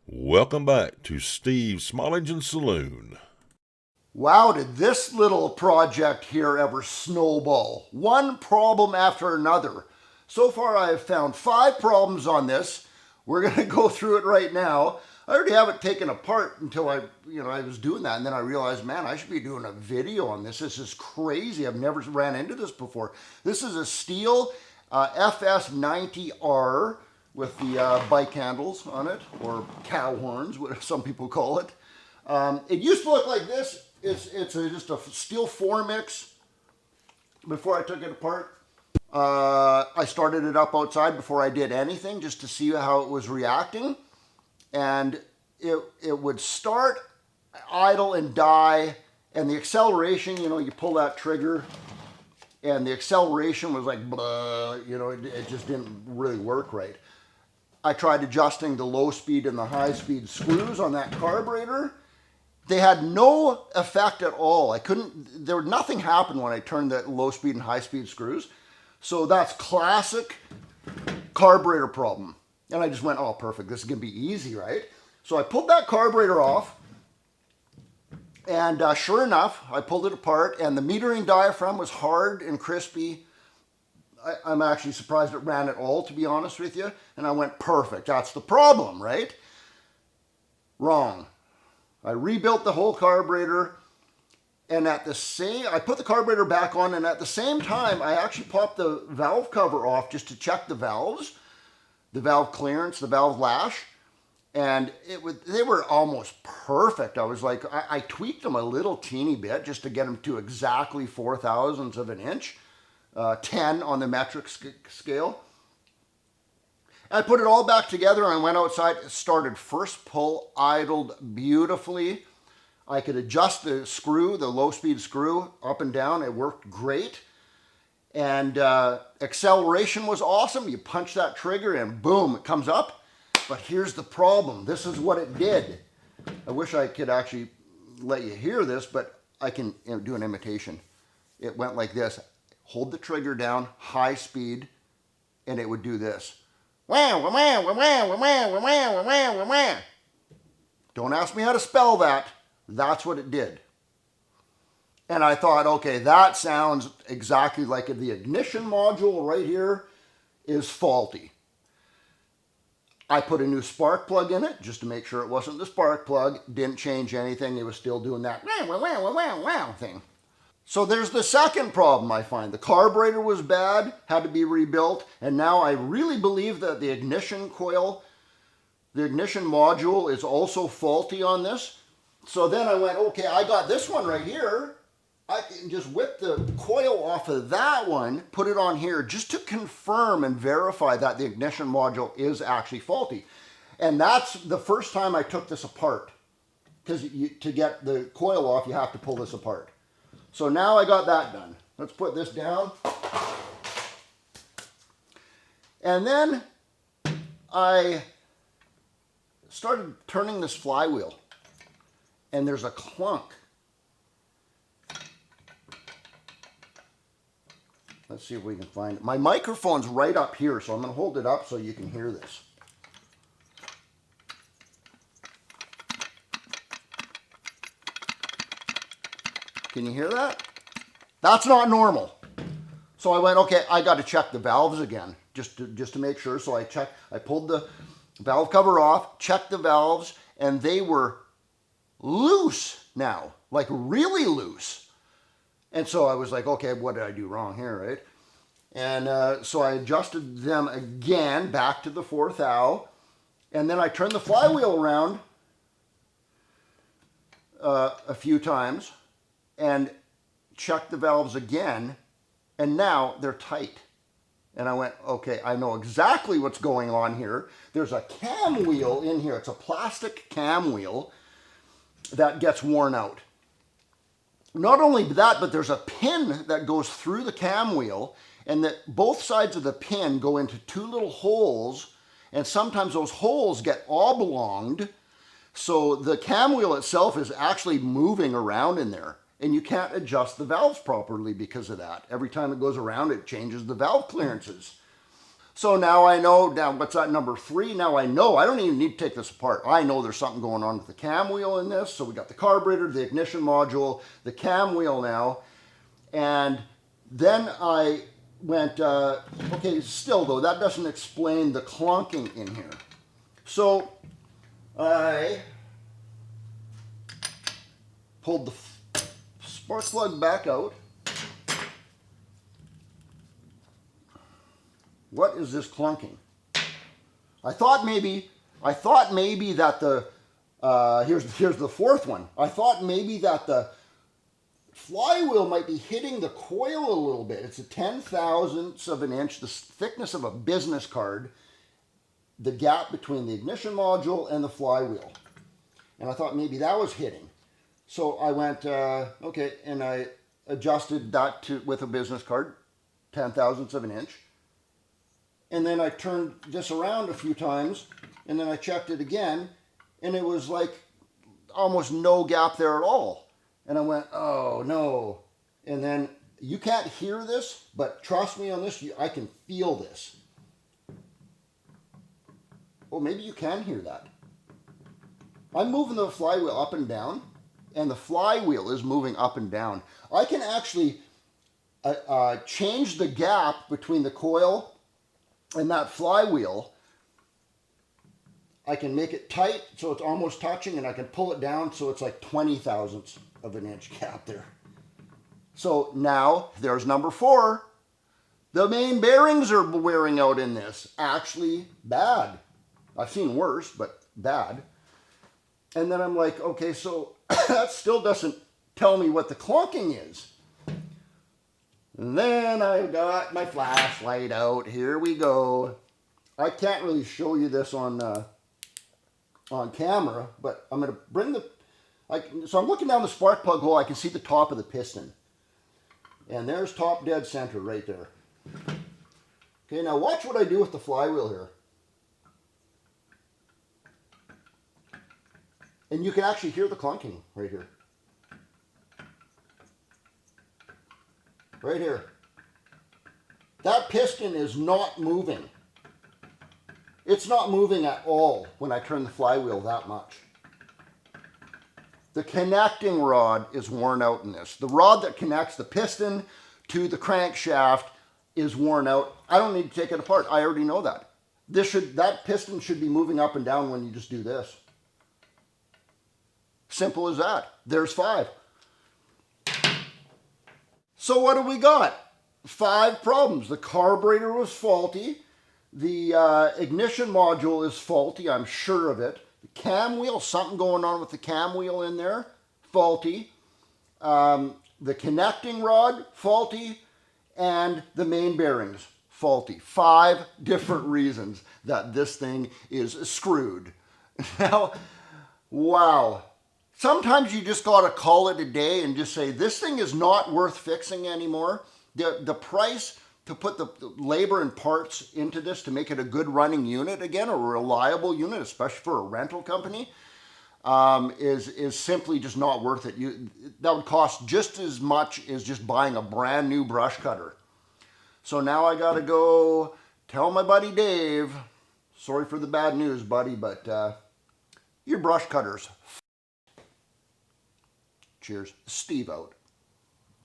Welcome back to Steve's Small Engine Saloon. Wow, did this little project here ever snowball? One problem after another. So far I have found 5 problems on this. We're going to go through it right now. I already have it taken apart until I was doing that, and then I realized, man, I should be doing a video on this. This is crazy. I've never ran into this before. This is a Stihl FS90R with the bike handles on it, or cow horns, what some people call it. It used to look like this. It's just a Stihl 4 mix. Before I took it apart, I started it up outside before I did anything, just to see how it was reacting. And it would start, idle, and die. And the acceleration, you pull that trigger, and the acceleration was like, blah, it just didn't really work right. I tried adjusting the low speed and the high speed screws on that carburetor. They had no effect at all. Nothing happened when I turned the low speed and high speed screws. So that's classic carburetor problem. And I just went, oh, perfect. This is going to be easy, right? So I pulled that carburetor off. And sure enough, I pulled it apart. And the metering diaphragm was hard and crispy. I'm actually surprised it ran at all, to be honest with you. And I went, perfect. That's the problem, right? Wrong. I rebuilt the whole carburetor, and I put the carburetor back on, and at the same time, I actually popped the valve cover off just to check the valves, the valve clearance, the valve lash, and they were almost perfect. I was like, I tweaked them a little teeny bit just to get them to exactly 0.004 of an inch, 10 on the metric scale. I put it all back together and I went outside, started first pull, idled beautifully. I could adjust the screw, the low speed screw, up and down. It worked great. And acceleration was awesome. You punch that trigger and boom, it comes up. But here's the problem. This is what it did. I wish I could actually let you hear this, but I can do an imitation. It went like this. Hold the trigger down, high speed, and it would do this. Don't ask me how to spell that. That's what it did. And I thought, okay, that sounds exactly like the ignition module right here is faulty. I put a new spark plug in it just to make sure it wasn't the spark plug. Didn't change anything. It was still doing that thing. So there's the second problem I find. The carburetor was bad, had to be rebuilt, and now I really believe that the ignition coil, the ignition module is also faulty on this. So then I went, okay, I got this one right here. I can just whip the coil off of that one, put it on here, just to confirm and verify that the ignition module is actually faulty. And that's the first time I took this apart. Because to get the coil off, you have to pull this apart. So now I got that done. Let's put this down. And then I started turning this flywheel. And there's a clunk. Let's see if we can find it. My microphone's right up here, so I'm going to hold it up so you can hear this. Can you hear that? That's not normal. So I went, okay, I got to check the valves again, just to make sure. So I pulled the valve cover off, checked the valves, and they were loose now, like really loose. And so I was like, okay, what did I do wrong here, right? And so I adjusted them again back to the 4th thou, and then I turned the flywheel around a few times and checked the valves again, and now they're tight. And I went, okay, I know exactly what's going on here. There's a cam wheel in here. It's a plastic cam wheel that gets worn out. Not only that, but there's a pin that goes through the cam wheel, and that both sides of the pin go into 2 little holes, and sometimes those holes get oblonged, so the cam wheel itself is actually moving around in there. And you can't adjust the valves properly because of that. Every time it goes around, it changes the valve clearances. So now I know, now what's that, number 3? Now I know, I don't even need to take this apart. I know there's something going on with the cam wheel in this. So we got the carburetor, the ignition module, the cam wheel now. And then I went, okay, still though, that doesn't explain the clunking in here. So I pulled the spark plug back out. What is this clunking? I thought maybe that the, here's the fourth one. I thought maybe that the flywheel might be hitting the coil a little bit. It's a 10,000ths of an inch, the thickness of a business card, the gap between the ignition module and the flywheel. And I thought maybe that was hitting. So I went, okay, and I adjusted that to with a business card, 10,000ths of an inch. And then I turned this around a few times, and then I checked it again, and it was like almost no gap there at all. And I went, oh no. And then you can't hear this, but trust me on this, I can feel this. Oh, maybe you can hear that. I'm moving the flywheel up and down, and the flywheel is moving up and down. I can actually change the gap between the coil and that flywheel. I can make it tight so it's almost touching, and I can pull it down so it's like 20,000ths of an inch gap there. So now there's number 4. The main bearings are wearing out in this. Actually bad. I've seen worse, but bad. And then I'm like, okay, so that still doesn't tell me what the clunking is. And then I got my flashlight out. Here we go. I can't really show you this on camera, but I'm going to bring the... so I'm looking down the spark plug hole. I can see the top of the piston. And there's top dead center right there. Okay, now watch what I do with the flywheel here. And you can actually hear the clunking right here. Right here. That piston is not moving. It's not moving at all when I turn the flywheel that much. The connecting rod is worn out in this. The rod that connects the piston to the crankshaft is worn out. I don't need to take it apart. I already know that. That piston should be moving up and down when you just do this. Simple as that. There's 5. So what do we got? 5 problems. The carburetor was faulty. The ignition module is faulty. I'm sure of it. The cam wheel, something going on with the cam wheel in there, faulty. The connecting rod, faulty. And the main bearings, faulty. 5 different reasons that this thing is screwed. Now, wow. Sometimes you just got to call it a day and just say, this thing is not worth fixing anymore. The price to put the labor and parts into this to make it a good running unit again, a reliable unit, especially for a rental company, is simply just not worth it. That would cost just as much as just buying a brand new brush cutter. So now I got to go tell my buddy Dave, sorry for the bad news, buddy, but your brush cutters. Cheers. Steve out.